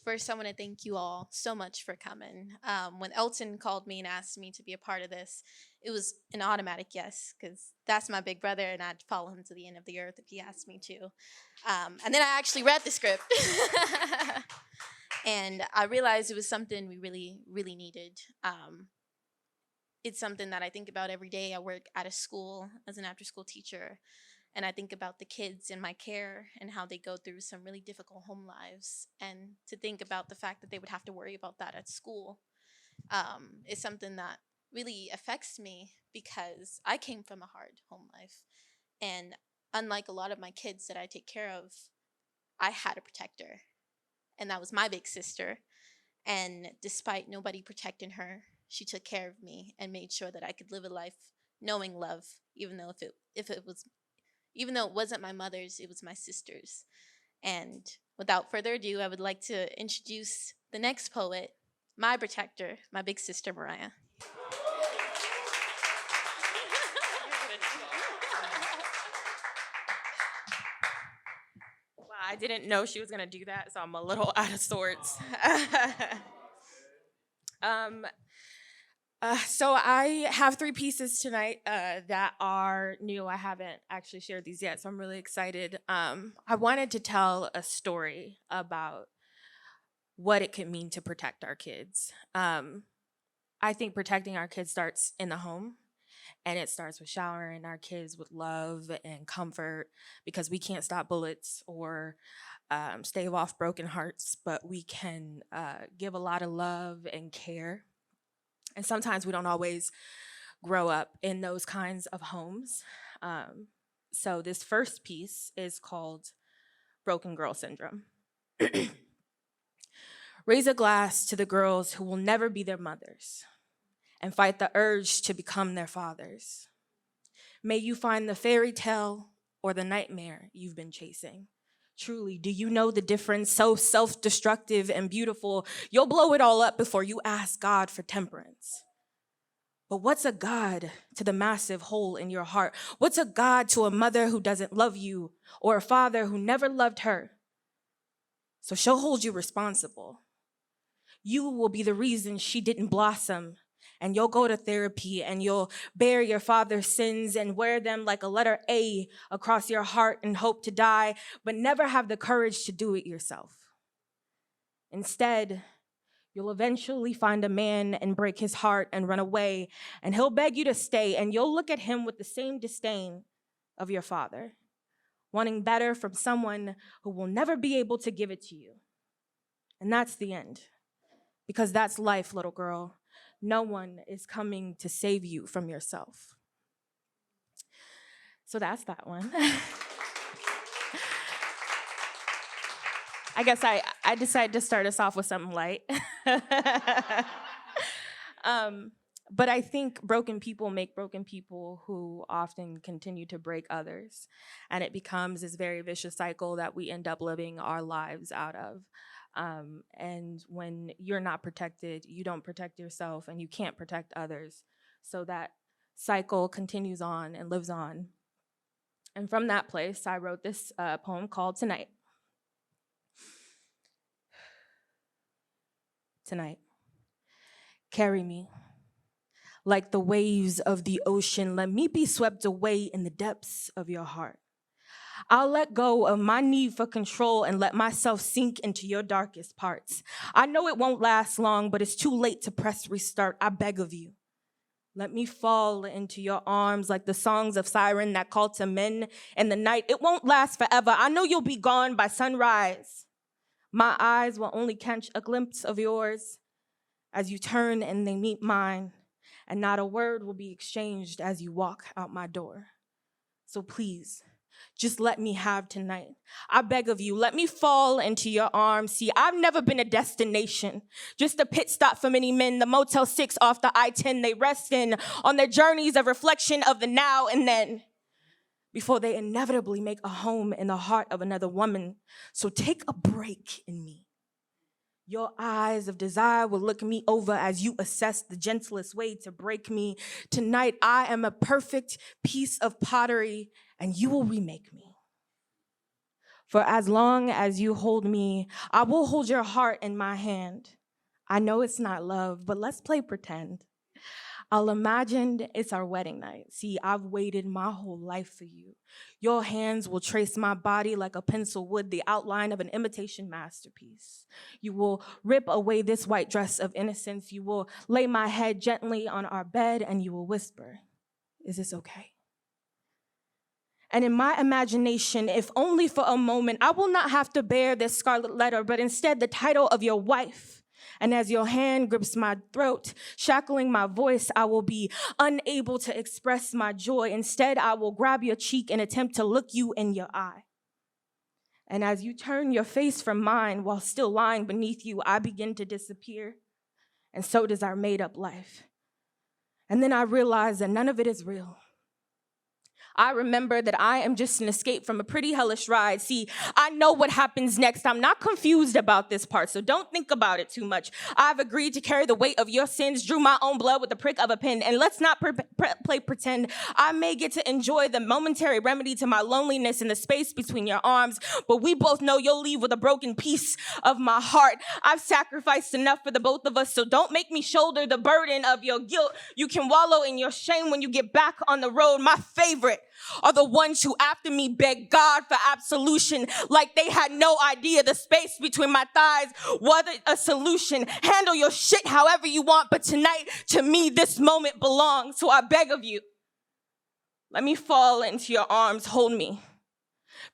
First, I want to thank you all so much for coming. When Elton called me and asked me to be a part of this, it was an automatic yes, because that's my big brother, and I'd follow him to the end of the earth if he asked me to. And then I actually read the script, and I realized it was something we really, really needed. It's something that I think about every day. I work at a school as an after-school teacher, and I think about the kids in my care and how they go through some really difficult home lives. And to think about the fact that they would have to worry about that at school is something that really affects me because I came from a hard home life. And unlike a lot of my kids that I take care of, I had a protector, and that was my big sister. And despite nobody protecting her, she took care of me and made sure that I could live a life knowing love, even though if it was even though it wasn't my mother's, it was my sister's. And without further ado, I would like to introduce the next poet, my protector, my big sister, Mariah. Wow, I didn't know she was going to do that, so I'm a little out of sorts. um, so I have 3 pieces tonight that are new. I haven't actually shared these yet, so I'm really excited. I wanted to tell a story about what it could mean to protect our kids. I think protecting our kids starts in the home, and it starts with showering our kids with love and comfort, because we can't stop bullets or stave off broken hearts, but we can give a lot of love and care. And sometimes we don't always grow up in those kinds of homes. So this first piece is called Broken Girl Syndrome. Raise a glass to the girls who will never be their mothers and fight the urge to become their fathers. May you find the fairy tale or the nightmare you've been chasing. Truly, do you know the difference? So self-destructive and beautiful, you'll blow it all up before you ask God for temperance. But what's a God to the massive hole in your heart? What's a God to a mother who doesn't love you, or a father who never loved her? So she'll hold you responsible. You will be the reason she didn't blossom, and you'll go to therapy and you'll bear your father's sins and wear them like a letter A across your heart and hope to die, but never have the courage to do it yourself. Instead, you'll eventually find a man and break his heart and run away, and he'll beg you to stay, and you'll look at him with the same disdain of your father, wanting better from someone who will never be able to give it to you. And that's the end, because that's life, little girl. No one is coming to save you from yourself. So that's that one. I guess I decided to start us off with something light. But I think broken people make broken people who often continue to break others. And it becomes this very vicious cycle that we end up living our lives out of. And when you're not protected, you don't protect yourself and you can't protect others. So that cycle continues on and lives on. And from that place, I wrote this poem called Tonight. Tonight, carry me like the waves of the ocean. Let me be swept away in the depths of your heart. I'll let go of my need for control and let myself sink into your darkest parts. I know it won't last long, but it's too late to press restart. I beg of you. Let me fall into your arms like the songs of siren that call to men in the night. It won't last forever. I know you'll be gone by sunrise. My eyes will only catch a glimpse of yours as you turn and they meet mine, and not a word will be exchanged as you walk out my door. So please, just let me have tonight. I beg of you, let me fall into your arms. See, I've never been a destination, just a pit stop for many men. The Motel 6 off the I-10 they rest in on their journeys, a reflection of the now and then, before they inevitably make a home in the heart of another woman. So take a break in me. Your eyes of desire will look me over as you assess the gentlest way to break me. Tonight, I am a perfect piece of pottery, and you will remake me. For as long as you hold me, I will hold your heart in my hand. I know it's not love, but let's play pretend. I'll imagine it's our wedding night. See, I've waited my whole life for you. Your hands will trace my body like a pencil would the outline of an imitation masterpiece. You will rip away this white dress of innocence. You will lay my head gently on our bed and you will whisper, "Is this okay?" And in my imagination, if only for a moment, I will not have to bear this scarlet letter, but instead the title of your wife. And as your hand grips my throat, shackling my voice, I will be unable to express my joy. Instead, I will grab your cheek and attempt to look you in your eye. And as you turn your face from mine while still lying beneath you, I begin to disappear. And so does our made-up life. And then I realize that none of it is real. I remember that I am just an escape from a pretty hellish ride. See, I know what happens next. I'm not confused about this part, so don't think about it too much. I've agreed to carry the weight of your sins, drew my own blood with the prick of a pen, and let's not play pretend. I may get to enjoy the momentary remedy to my loneliness in the space between your arms, but we both know you'll leave with a broken piece of my heart. I've sacrificed enough for the both of us, so don't make me shoulder the burden of your guilt. You can wallow in your shame when you get back on the road. My favorite are the ones who after me beg God for absolution like they had no idea the space between my thighs wasn't a solution. Handle your shit however you want, but tonight, to me, this moment belongs. So I beg of you, let me fall into your arms, hold me.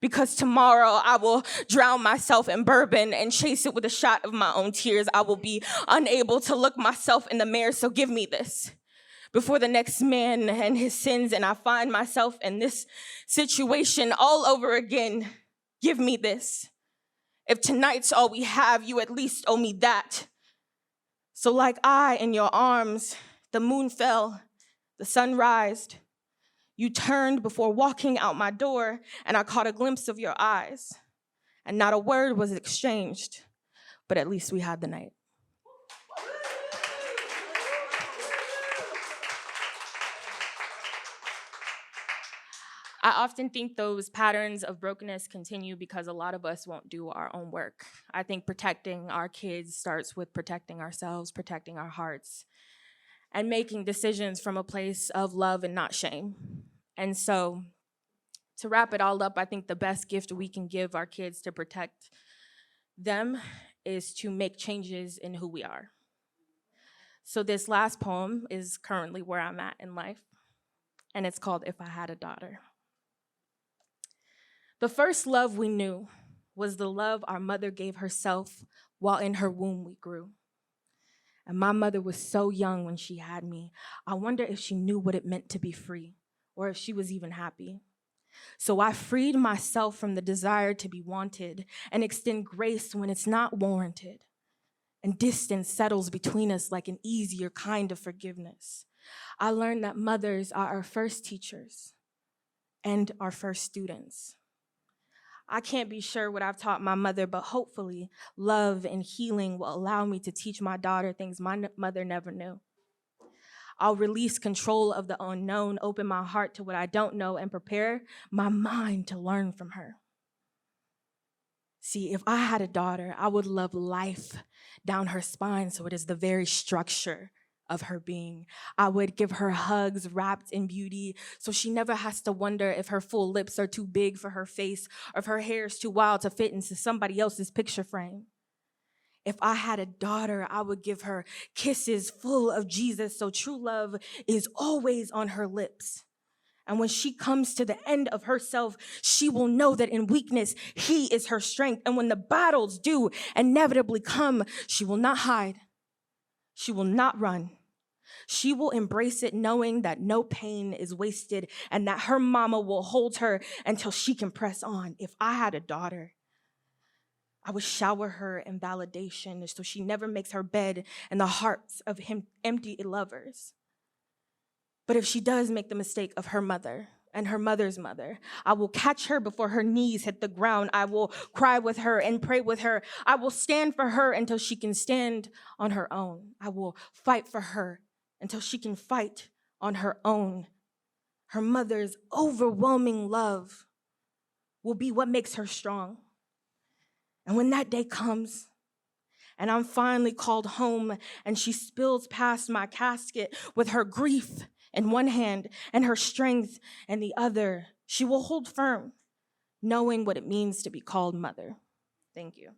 Because tomorrow I will drown myself in bourbon and chase it with a shot of my own tears. I will be unable to look myself in the mirror, so give me this. Before the next man and his sins, and I find myself in this situation all over again, give me this. If tonight's all we have, you at least owe me that. So like I in your arms, the moon fell, the sun rised. You turned before walking out my door, and I caught a glimpse of your eyes. And not a word was exchanged, but at least we had the night. I often think those patterns of brokenness continue because a lot of us won't do our own work. I think protecting our kids starts with protecting ourselves, protecting our hearts, and making decisions from a place of love and not shame. And so, to wrap it all up, I think the best gift we can give our kids to protect them is to make changes in who we are. So this last poem is currently where I'm at in life, and it's called If I Had a Daughter. The first love we knew was the love our mother gave herself while in her womb we grew. And my mother was so young when she had me. I wonder if she knew what it meant to be free, or if she was even happy. So I freed myself from the desire to be wanted and extend grace when it's not warranted. And distance settles between us like an easier kind of forgiveness. I learned that mothers are our first teachers and our first students. I can't be sure what I've taught my mother, but hopefully love and healing will allow me to teach my daughter things my mother never knew. I'll release control of the unknown, open my heart to what I don't know, and prepare my mind to learn from her. See, if I had a daughter, I would love life down her spine so it is the very structure of her being. I would give her hugs wrapped in beauty so she never has to wonder if her full lips are too big for her face or if her hair is too wild to fit into somebody else's picture frame. If I had a daughter, I would give her kisses full of Jesus so true love is always on her lips. And when she comes to the end of herself, she will know that in weakness, he is her strength. And when the battles do inevitably come, she will not hide. She will not run. She will embrace it knowing that no pain is wasted and that her mama will hold her until she can press on. If I had a daughter, I would shower her in validation so she never makes her bed in the hearts of empty lovers. But if she does make the mistake of her mother and her mother's mother, I will catch her before her knees hit the ground. I will cry with her and pray with her. I will stand for her until she can stand on her own. I will fight for her until she can fight on her own. Her mother's overwhelming love will be what makes her strong. And when that day comes, and I'm finally called home, and she spills past my casket with her grief in one hand and her strength in the other, she will hold firm, knowing what it means to be called mother. Thank you.